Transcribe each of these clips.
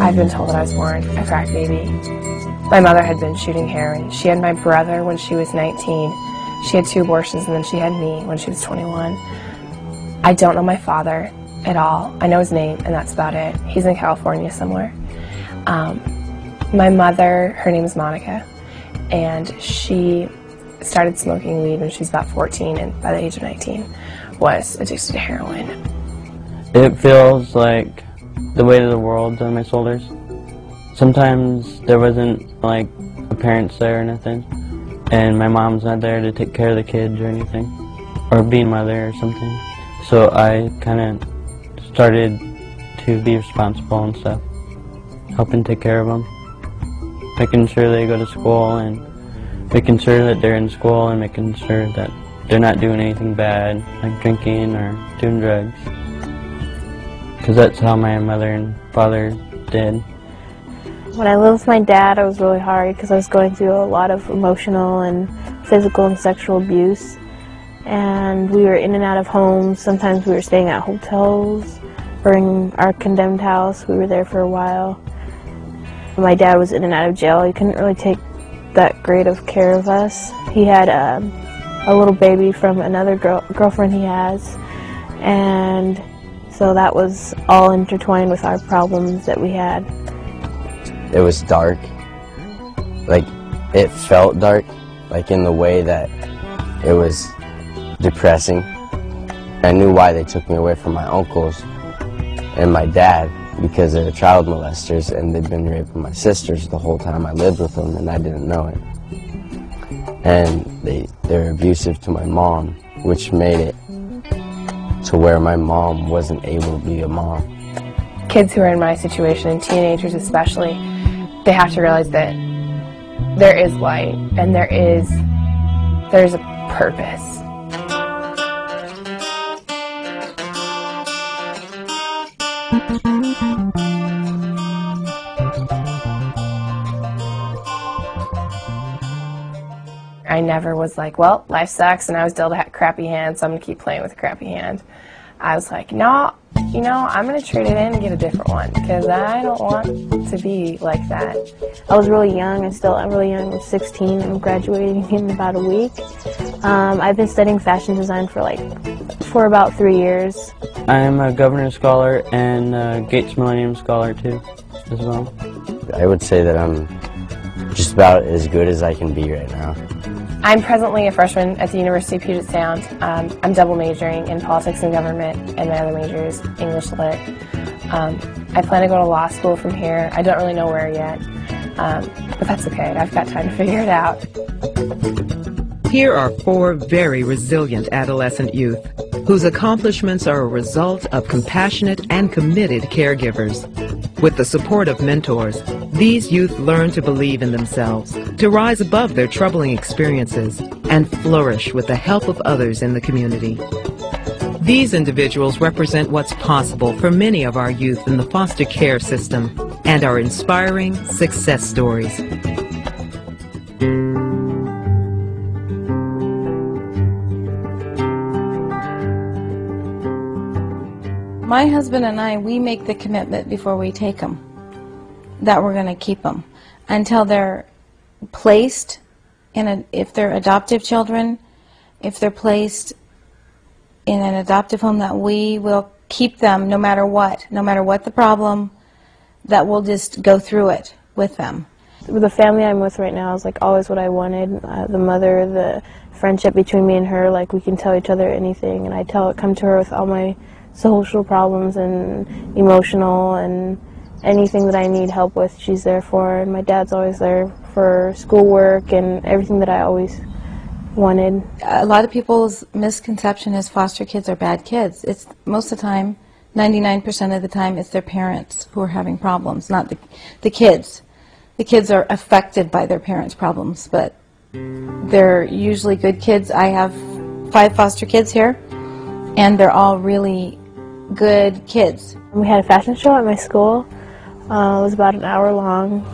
I've been told that I was born a crack baby. My mother had been shooting heroin. She had my brother when she was 19. She had 2 abortions, and then she had me when she was 21. I don't know my father at all. I know his name, and that's about it. He's in California somewhere. My mother, her name is Monica, and she started smoking weed when she was about 14, and by the age of 19 was addicted to heroin. It feels like the weight of the world's on my shoulders. Sometimes there wasn't like parents there or nothing, and my mom's not there to take care of the kids or anything, or be a mother or something. So I kind of started to be responsible and stuff, helping take care of them, making sure they go to school and making sure that they're in school and making sure that they're not doing anything bad, like drinking or doing drugs. Because that's how my mother and father did. When I lived with my dad, it was really hard because I was going through a lot of emotional and physical and sexual abuse. And we were in and out of homes. Sometimes we were staying at hotels or in our condemned house. We were there for a while. My dad was in and out of jail. He couldn't really take that great of care of us. He had a little baby from another girlfriend he has, and so that was all intertwined with our problems that we had. It was dark. Like, it felt dark, like in the way that it was depressing. I knew why they took me away from my uncles and my dad, because they're child molesters and they've been raping my sisters the whole time I lived with them, and I didn't know it. And they're abusive to my mom, which made it to where my mom wasn't able to be a mom. Kids who are in my situation, and teenagers especially, they have to realize that there is light and there's a purpose. I never was like, well, life sucks and I was dealt a crappy hand, so I'm going to keep playing with a crappy hand. I was like, no, you know, I'm going to trade it in and get a different one because I don't want to be like that. I was really young. I'm really young. I'm 16. I'm graduating in about a week. I've been studying fashion design for about 3 years. I'm a Governor's Scholar and a Gates Millennium Scholar too, as well. I would say that I'm just about as good as I can be right now. I'm presently a freshman at the University of Puget Sound. I'm double majoring in politics and government, and my other major is English Lit. I plan to go to law school from here. I don't really know where yet, but that's okay. I've got time to figure it out. Here are 4 very resilient adolescent youth whose accomplishments are a result of compassionate and committed caregivers. With the support of mentors, these youth learn to believe in themselves, to rise above their troubling experiences, and flourish with the help of others in the community. These individuals represent what's possible for many of our youth in the foster care system and are inspiring success stories. My husband and I, we make the commitment before we take them that we're going to keep them until they're placed if they're adoptive children, if they're placed in an adoptive home, that we will keep them no matter what the problem, that we'll just go through it with them. The family I'm with right now is like always what I wanted. The mother, the friendship between me and her, like we can tell each other anything, and I come to her with all my social problems and emotional and anything that I need help with, she's there for. And my dad's always there for schoolwork and everything that I always wanted. A lot of people's misconception is foster kids are bad kids. It's most of the time, 99% of the time, it's their parents who are having problems, not the kids. The kids are affected by their parents' problems, but they're usually good kids. I have 5 foster kids here, and they're all really good kids. We had a fashion show at my school. It was about an hour long.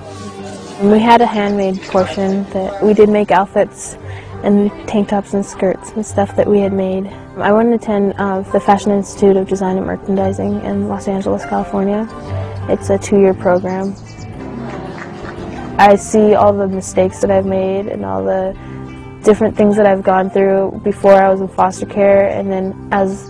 And we had a handmade portion that we did make outfits and tank tops and skirts and stuff that we had made. I wanted to attend the Fashion Institute of Design and Merchandising in Los Angeles, California. It's a 2-year program. I see all the mistakes that I've made and all the different things that I've gone through before I was in foster care, and then as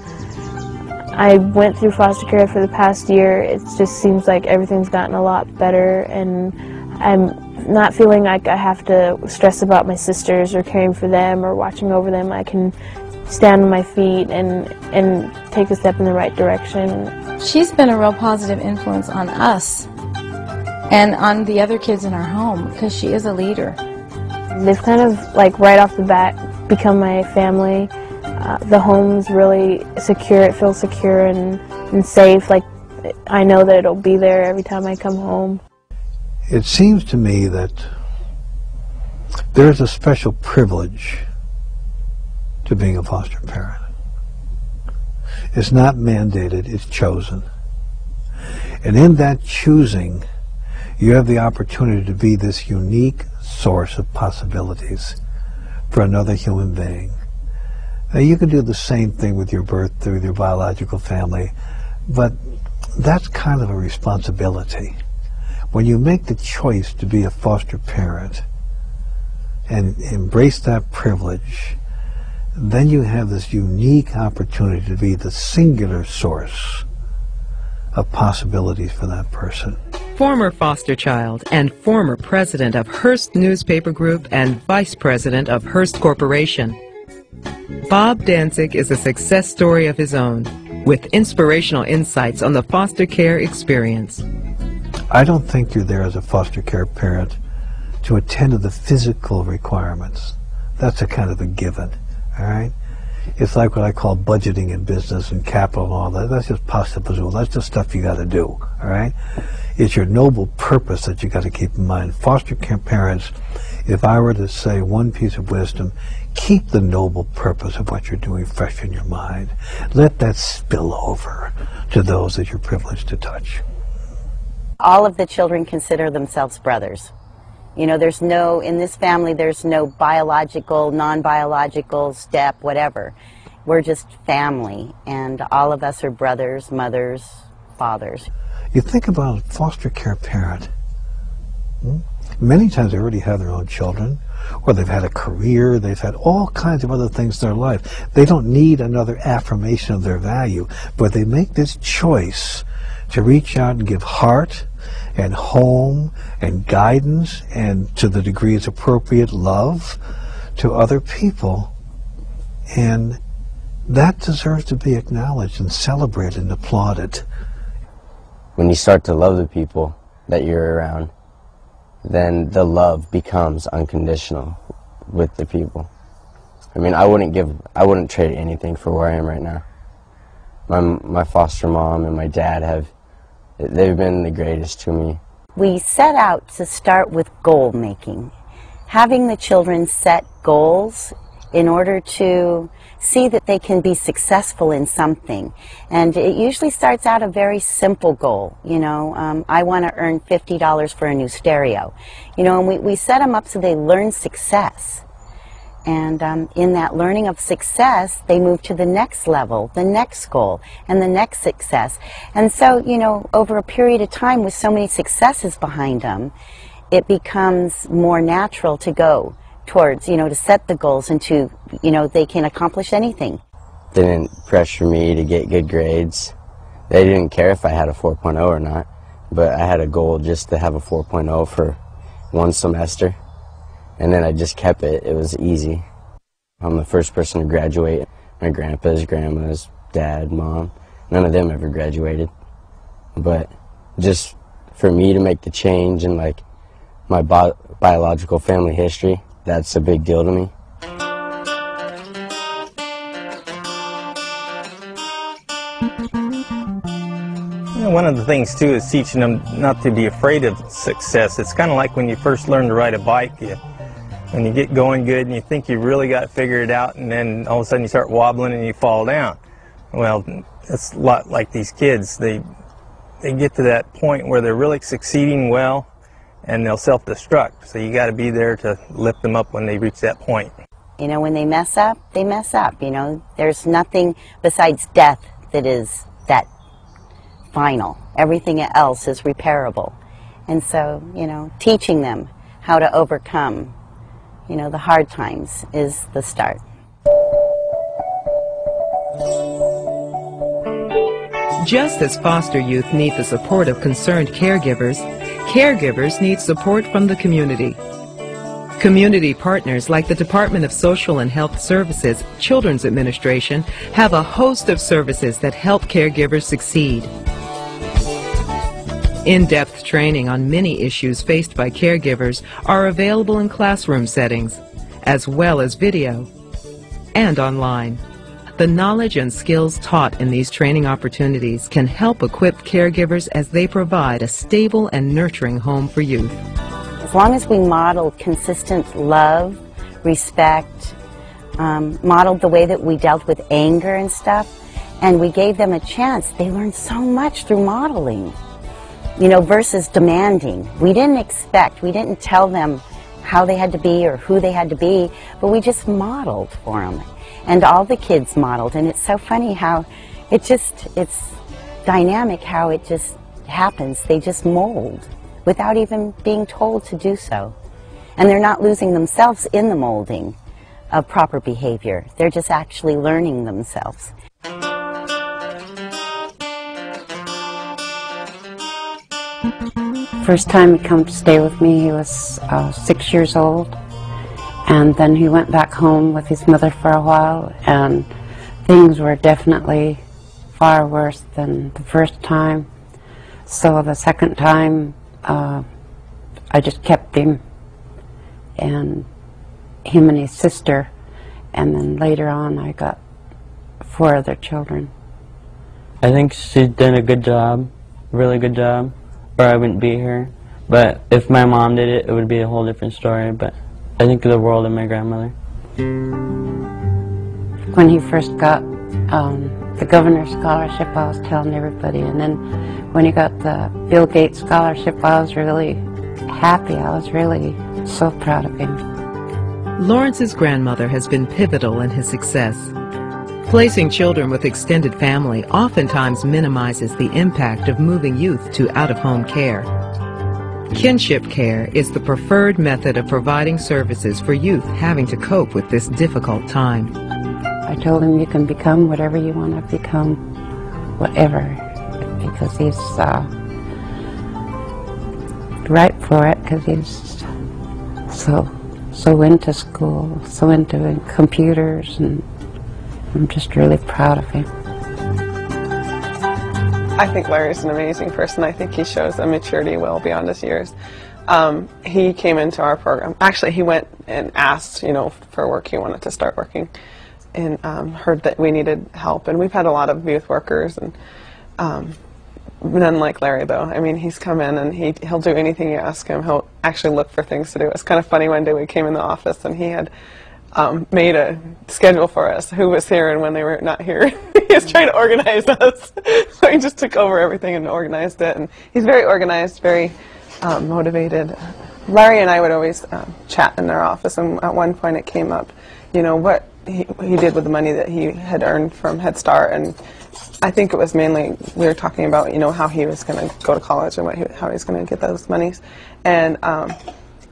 I went through foster care for the past year, it just seems like everything's gotten a lot better, and I'm not feeling like I have to stress about my sisters or caring for them or watching over them. I can stand on my feet and take a step in the right direction. She's been a real positive influence on us and on the other kids in our home because she is a leader. They've kind of, like, right off the bat become my family. The home's really secure. It feels secure and safe. Like, I know that it'll be there every time I come home. It seems to me that there's a special privilege to being a foster parent. It's not mandated, it's chosen. And in that choosing, you have the opportunity to be this unique source of possibilities for another human being. Now, you can do the same thing with your birth, with your biological family, but that's kind of a responsibility. When you make the choice to be a foster parent and embrace that privilege, then you have this unique opportunity to be the singular source of possibilities for that person. Former foster child and former president of Hearst Newspaper Group and vice president of Hearst Corporation, Bob Danzig is a success story of his own, with inspirational insights on the foster care experience. I don't think you're there as a foster care parent to attend to the physical requirements. That's a kind of a given, all right? It's like what I call budgeting in business and capital and all that. That's just pasta puzzle. That's just stuff you got to do, all right? It's your noble purpose that you got to keep in mind. Foster care parents, if I were to say one piece of wisdom, keep the noble purpose of what you're doing fresh in your mind. Let that spill over to those that you're privileged to touch. All of the children consider themselves brothers. You know, there's no, in this family, there's no biological, non-biological step, whatever. We're just family, and all of us are brothers, mothers, fathers. You think about a foster care parent. Many times they already have their own children, or they've had a career, they've had all kinds of other things in their life. They don't need another affirmation of their value, but they make this choice to reach out and give heart and home and guidance and, to the degree it's appropriate, love to other people. And that deserves to be acknowledged and celebrated and applauded. When you start to love the people that you're around, then the love becomes unconditional with the people. I mean, I wouldn't trade anything for where I am right now. My foster mom and my dad they've been the greatest to me. We set out to start with goal making, having the children set goals in order to see that they can be successful in something. And it usually starts out a very simple goal. You know, I want to earn $50 for a new stereo. You know, and we set them up so they learn success. And in that learning of success, they move to the next level, the next goal, and the next success. And so, you know, over a period of time with so many successes behind them, it becomes more natural to go towards, you know, to set the goals and to, you know, they can accomplish anything. They didn't pressure me to get good grades. They didn't care if I had a 4.0 or not, but I had a goal just to have a 4.0 for one semester. And then I just kept it. It was easy. I'm the first person to graduate. My grandpa's, grandma's, dad, mom, none of them ever graduated. But just for me to make the change in like my biological family history, that's a big deal to me. One of the things too is teaching them not to be afraid of success. It's kind of like when you first learn to ride a bike. When you get going good and you think you really got it figured out, and then all of a sudden you start wobbling and you fall down. Well, it's a lot like these kids. They get to that point where they're really succeeding well, and they'll self-destruct. So you got to be there to lift them up when they reach that point. You know, when they mess up, they mess up. You know, there's nothing besides death that is that final. Everything else is repairable. And so, you know, teaching them how to overcome, you know, the hard times is the start. Just as foster youth need the support of concerned caregivers, caregivers need support from the community. Community partners like the Department of Social and Health Services, Children's Administration, have a host of services that help caregivers succeed. In-depth training on many issues faced by caregivers are available in classroom settings, as well as video and online. The knowledge and skills taught in these training opportunities can help equip caregivers as they provide a stable and nurturing home for youth. As long as we modeled consistent love, respect, modeled the way that we dealt with anger and stuff, and we gave them a chance, they learned so much through modeling, you know, versus demanding. We didn't expect, we didn't tell them how they had to be or who they had to be, but we just modeled for them. And all the kids modeled, and it's so funny how it's dynamic how it just happens. They just mold without even being told to do so. And they're not losing themselves in the molding of proper behavior. They're just actually learning themselves. First time he come to stay with me, he was 6 years old. And then he went back home with his mother for a while, and things were definitely far worse than the first time. So the second time, I just kept him, and him and his sister, and then later on I got 4 other children. I think she's done a good job, really good job, or I wouldn't be here. But if my mom did it, it would be a whole different story. But I think of the world of my grandmother. When he first got the governor's scholarship, I was telling everybody, and then when he got the Bill Gates scholarship, I was really happy. I was really so proud of him. Lawrence's grandmother has been pivotal in his success. Placing children with extended family oftentimes minimizes the impact of moving youth to out-of-home care. Kinship care is the preferred method of providing services for youth having to cope with this difficult time. I told him, you can become whatever you want to become, whatever, because he's right for it, because he's so into school, so into computers, and I'm just really proud of him. I think Larry's an amazing person. I think he shows a maturity well beyond his years. He came into our program. Actually, he went and asked, you know, for work. He wanted to start working, and heard that we needed help. And we've had a lot of youth workers, and none like Larry, though. I mean, he's come in and he'll do anything you ask him. He'll actually look for things to do. It's kind of funny. One day we came in the office and he had made a schedule for us, who was here and when they were not here. He was trying to organize us. So he just took over everything and organized it. And he's very organized, very motivated. Larry and I would always chat in our office, and at one point it came up, you know, what he did with the money that he had earned from Head Start. And I think it was mainly, we were talking about, you know, how he was going to go to college and how he was going to get those monies. And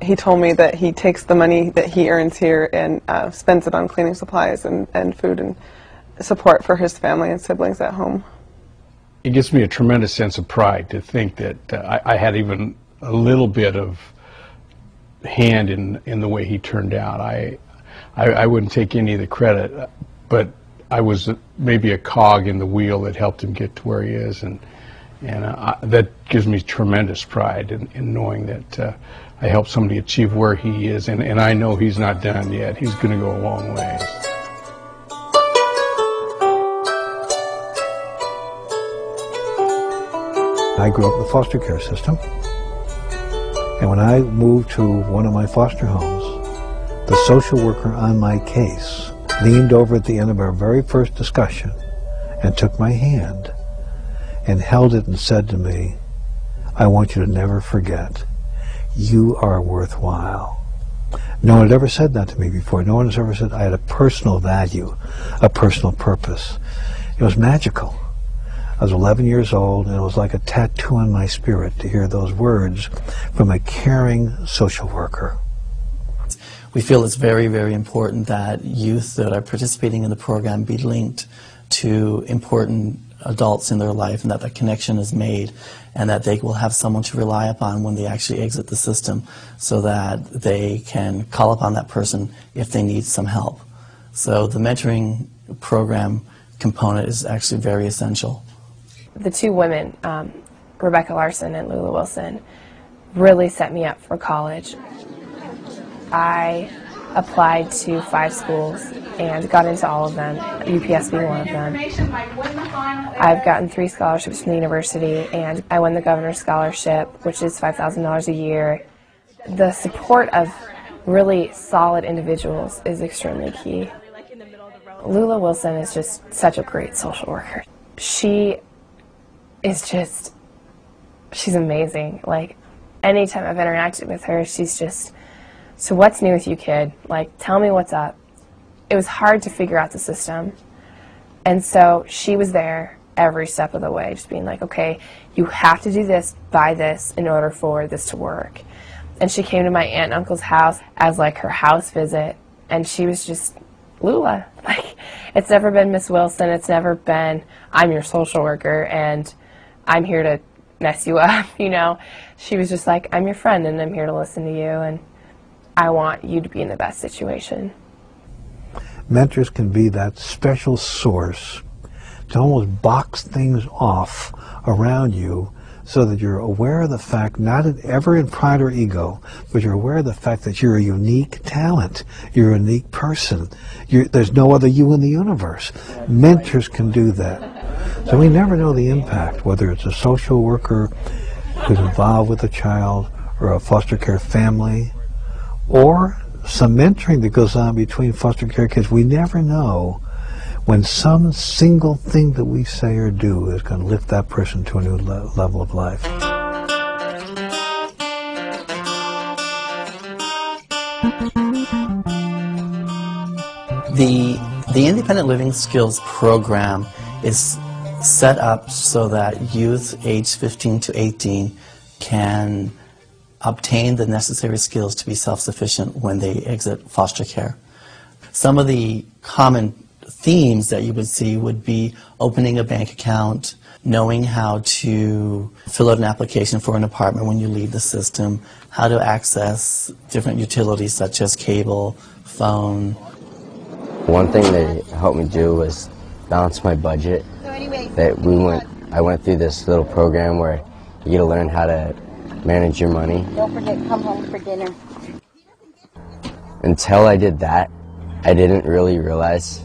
he told me that he takes the money that he earns here and spends it on cleaning supplies and food and support for his family and siblings at home. It gives me a tremendous sense of pride to think that I had even a little bit of hand in the way he turned out. I wouldn't take any of the credit, but I was maybe a cog in the wheel that helped him get to where he is, and that gives me tremendous pride in knowing that I helped somebody achieve where he is, and I know he's not done yet. He's going to go a long way. I grew up in the foster care system, and when I moved to one of my foster homes, the social worker on my case leaned over at the end of our very first discussion and took my hand and held it and said to me, "I want you to never forget, you are worthwhile." No one had ever said that to me before. No one has ever said I had a personal value, a personal purpose. It was magical. I was 11 years old, and it was like a tattoo on my spirit to hear those words from a caring social worker. We feel it's very, very important that youth that are participating in the program be linked to important adults in their life, and that the connection is made, and that they will have someone to rely upon when they actually exit the system, so that they can call upon that person if they need some help. So the mentoring program component is actually very essential. The two women, Rebecca Larson and Lula Wilson, really set me up for college. I applied to 5 schools and got into all of them, UPS being one of them. I've gotten 3 scholarships from the university, and I won the governor's scholarship, which is $5,000 a year. The support of really solid individuals is extremely key. Lula Wilson is just such a great social worker. She is just, she's amazing. Like, anytime I've interacted with her, she's just, so what's new with you, kid? Like, tell me what's up. It was hard to figure out the system. And so she was there every step of the way, just being like, okay, you have to do this, buy this, in order for this to work. And she came to my aunt and uncle's house as like her house visit, and she was just Lula. Like, it's never been Miss Wilson, it's never been, I'm your social worker and I'm here to mess you up, you know. She was just like, I'm your friend and I'm here to listen to you, and I want you to be in the best situation. Mentors can be that special source to almost box things off around you, so that you're aware of the fact, not ever in pride or ego, but you're aware of the fact that you're a unique talent, you're a unique person. There's no other you in the universe. Mentors can do that. So we never know the impact, whether it's a social worker who's involved with a child, or a foster care family, or some mentoring that goes on between foster care kids. We never know when some single thing that we say or do is going to lift that person to a new level of life. The Independent Living Skills program is set up so that youth aged 15 to 18 can obtain the necessary skills to be self-sufficient when they exit foster care. Some of the common themes that you would see would be opening a bank account, knowing how to fill out an application for an apartment when you leave the system, how to access different utilities such as cable, phone. One thing they helped me do was balance my budget. I went through this little program where you get to learn how to manage your money. Don't forget, come home for dinner. Until I did that, I didn't really realize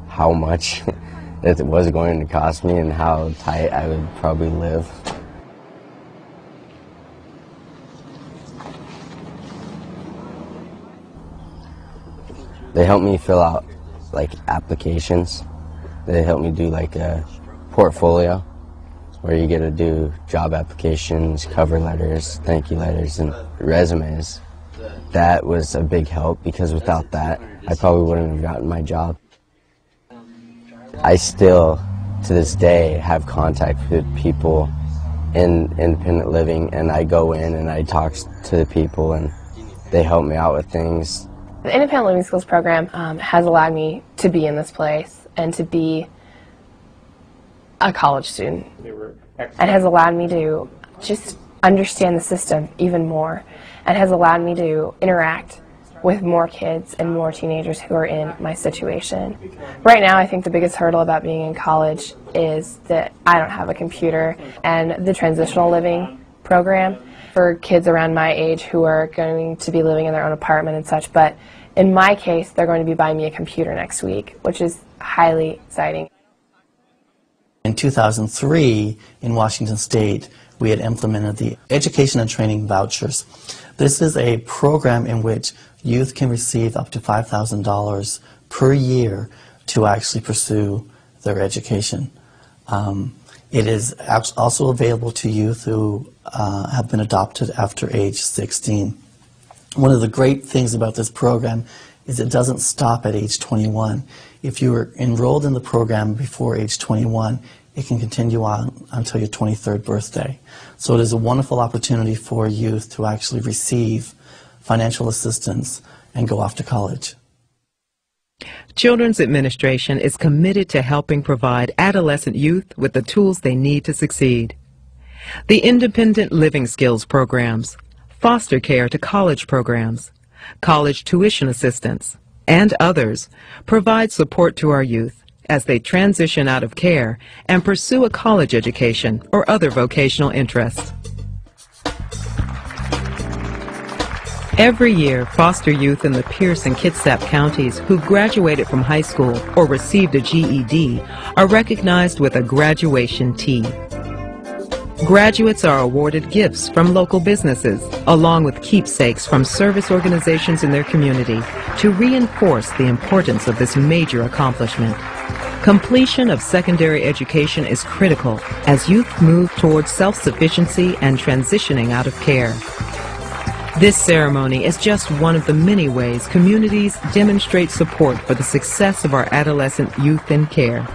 how much it was going to cost me and how tight I would probably live. They helped me fill out like applications. They helped me do like a portfolio where you get to do job applications, cover letters, thank you letters, and resumes. That was a big help, because without that, I probably wouldn't have gotten my job. I still, to this day, have contact with people in independent living, and I go in and I talk to the people, and they help me out with things. The Independent Living Skills program has allowed me to be in this place and to be a college student. It has allowed me to just understand the system even more, and has allowed me to interact with more kids and more teenagers who are in my situation. Right now, I think the biggest hurdle about being in college is that I don't have a computer, and the transitional living program for kids around my age who are going to be living in their own apartment and such, but in my case, they're going to be buying me a computer next week, which is highly exciting. In 2003, in Washington State, we had implemented the Education and Training Vouchers. This is a program in which youth can receive up to $5,000 per year to actually pursue their education. It is also available to youth who have been adopted after age 16. One of the great things about this program is it doesn't stop at age 21. If you were enrolled in the program before age 21, it can continue on until your 23rd birthday. So it is a wonderful opportunity for youth to actually receive financial assistance and go off to college. Children's Administration is committed to helping provide adolescent youth with the tools they need to succeed. The Independent Living Skills programs, foster care to college programs, college tuition assistance, and others provide support to our youth as they transition out of care and pursue a college education or other vocational interests. Every year, foster youth in the Pierce and Kitsap counties who graduated from high school or received a GED are recognized with a graduation tea. Graduates are awarded gifts from local businesses, along with keepsakes from service organizations in their community to reinforce the importance of this major accomplishment. Completion of secondary education is critical as youth move towards self-sufficiency and transitioning out of care. This ceremony is just one of the many ways communities demonstrate support for the success of our adolescent youth in care.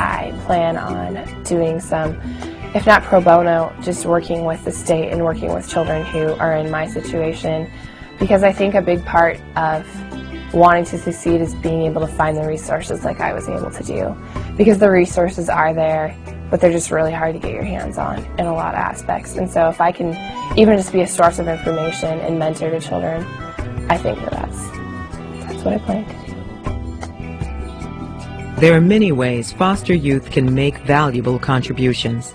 I plan on doing some, if not pro bono, just working with the state and working with children who are in my situation, because I think a big part of wanting to succeed is being able to find the resources like I was able to do, because the resources are there, but they're just really hard to get your hands on in a lot of aspects. And so if I can even just be a source of information and mentor to children, I think that that's what I plan to do. There are many ways foster youth can make valuable contributions.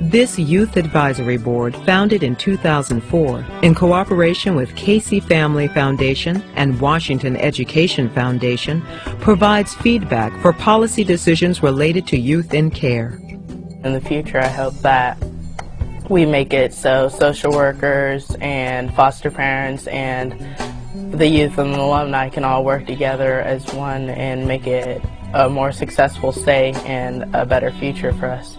This Youth Advisory Board, founded in 2004 in cooperation with Casey Family Foundation and Washington Education Foundation, provides feedback for policy decisions related to youth in care. In the future, I hope that we make it so social workers and foster parents and the youth and the alumni can all work together as one and make it a more successful stay and a better future for us.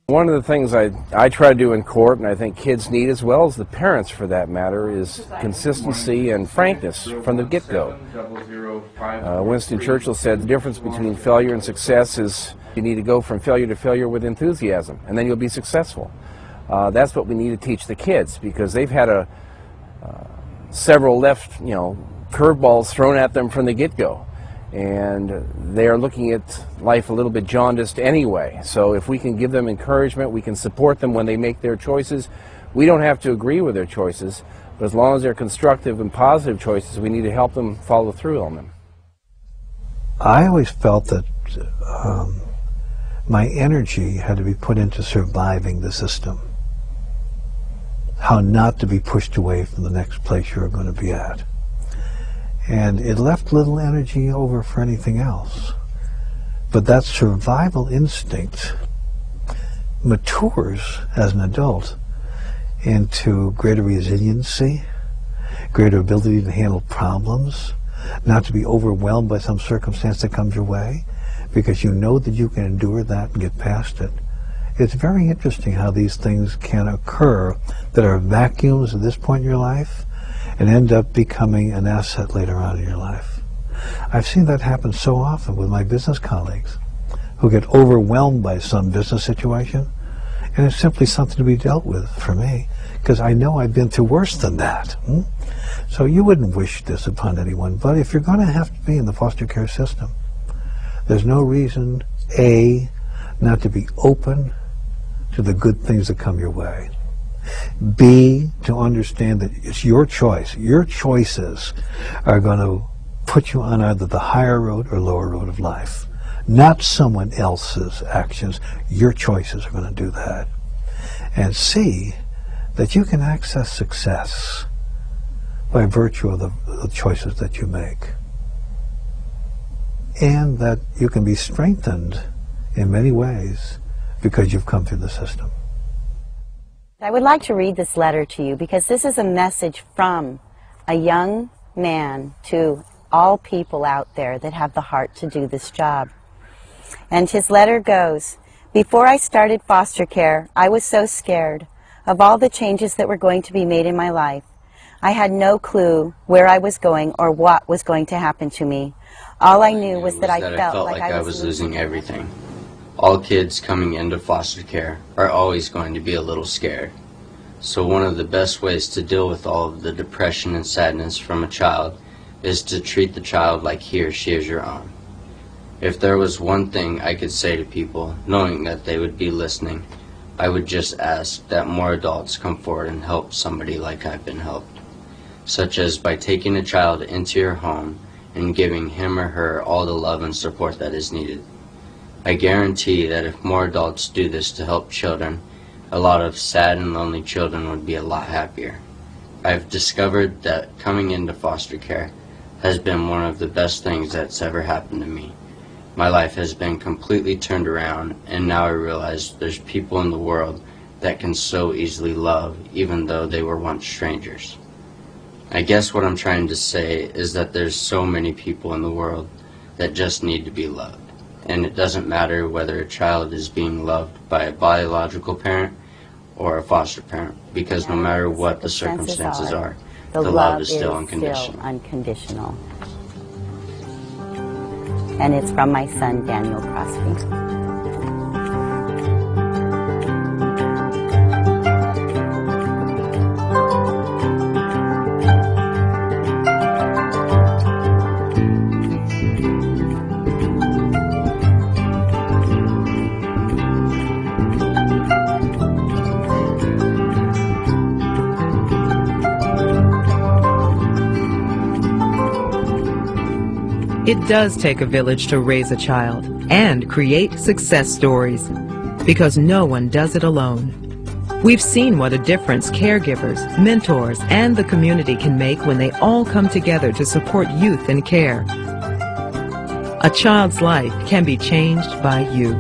One of the things I try to do in court, and I think kids need as well as the parents for that matter, is consistency and frankness from the get-go. Winston Churchill said the difference between failure and success is you need to go from failure to failure with enthusiasm, and then you'll be successful. That's what we need to teach the kids, because they've had several left, curveballs thrown at them from the get-go. And they are looking at life a little bit jaundiced anyway. So if we can give them encouragement, we can support them when they make their choices. We don't have to agree with their choices, but as long as they're constructive and positive choices, we need to help them follow through on them. I always felt that my energy had to be put into surviving the system. How not to be pushed away from the next place you're going to be at. And it left little energy over for anything else. But that survival instinct matures as an adult into greater resiliency, greater ability to handle problems, not to be overwhelmed by some circumstance that comes your way, because you know that you can endure that and get past it. It's very interesting how these things can occur that are vacuums at this point in your life and end up becoming an asset later on in your life. I've seen that happen so often with my business colleagues who get overwhelmed by some business situation, and it's simply something to be dealt with for me, because I know I've been through worse than that. So you wouldn't wish this upon anyone, but if you're going to have to be in the foster care system, there's no reason, A, not to be open to the good things that come your way. B, to understand that it's your choice. Your choices are going to put you on either the higher road or lower road of life. Not someone else's actions. Your choices are going to do that. And C, that you can access success by virtue of the choices that you make. And that you can be strengthened in many ways because you've come through the system. I would like to read this letter to you because this is a message from a young man to all people out there that have the heart to do this job. And his letter goes, Before I started foster care, I was so scared of all the changes that were going to be made in my life. I had no clue where I was going or what was going to happen to me. All I knew was that I felt like I was losing everything. All kids coming into foster care are always going to be a little scared. So one of the best ways to deal with all of the depression and sadness from a child is to treat the child like he or she is your own. If there was one thing I could say to people, knowing that they would be listening, I would just ask that more adults come forward and help somebody like I've been helped, such as by taking a child into your home and giving him or her all the love and support that is needed. I guarantee that if more adults do this to help children, a lot of sad and lonely children would be a lot happier. I've discovered that coming into foster care has been one of the best things that's ever happened to me. My life has been completely turned around, and now I realize there's people in the world that can so easily love, even though they were once strangers. I guess what I'm trying to say is that there's so many people in the world that just need to be loved. And it doesn't matter whether a child is being loved by a biological parent or a foster parent, because no matter what the circumstances are, the love is still unconditional. And it's from my son, Daniel Crosby. It does take a village to raise a child and create success stories, because no one does it alone. We've seen what a difference caregivers, mentors, and the community can make when they all come together to support youth in care. A child's life can be changed by you.